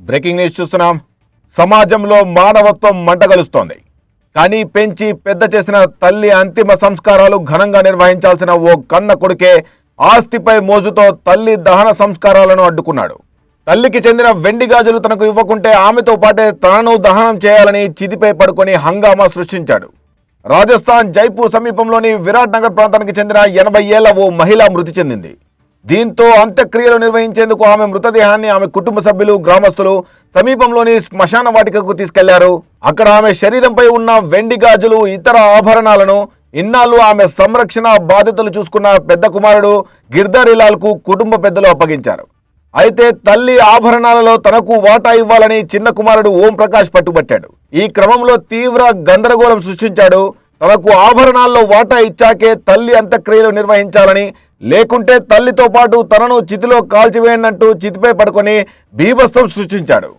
Breaking news చూస్తున్నాం. సమాజంలో మానవత్వం మంటగలుస్తోంది. కానీ పెంచి పెద్ద చేసిన తల్లి అంతిమ సంస్కారాలు ఘనంగా నిర్వహించాల్సిన ఓ కన్న కొడుకే ఆస్తిపై మోజుతో తల్లి దహన సంస్కారాలను అడ్డుకున్నాడు. తల్లికి చెందిన వెండి గాజులు తనకు ఇవ్వకుంటే ఆమెతో పాటే తనను దహనం చేయాలని చితిపై పడుకొని హంగామా సృష్టించాడు. రాజస్థాన్ జైపూర్ సమీపంలోని విరాట్ నగర్ ప్రాంతానికి చెందిన 80 ఏళ్ల ఓ మహిళ మృతి చెందింది. దీంతో అంత్యక్రియలు నిర్వహించేందుకు ఆమె మృతదేహాన్ని ఆమె కుటుంబ సభ్యులు, గ్రామస్తులు సమీపంలోని శ్మశాన వాటికకు తీసుకెళ్లారు. అక్కడ ఆమె శరీరంపై ఉన్న వెండి గాజులు, ఇతర ఆభరణాలను ఇన్నాళ్ళు ఆమె సంరక్షణ బాధ్యతలు చూసుకున్న పెద్ద కుమారుడు గిర్దారిలాల్ కు కుటుంబ పెద్దలు అప్పగించారు. అయితే తల్లి ఆభరణాలలో తనకు వాటా ఇవ్వాలని చిన్న కుమారుడు ఓం ప్రకాష్ పట్టుబట్టాడు. ఈ క్రమంలో తీవ్ర గందరగోళం సృష్టించాడు. తనకు ఆభరణాల్లో వాటా ఇచ్చాకే తల్లి అంత్యక్రియలు నిర్వహించాలని, లేకుంటే తల్లితో పాటు తనను చితిలో కాల్చివేయనంటూ చితిపై పడుకొని బీభత్సం సృష్టించాడు.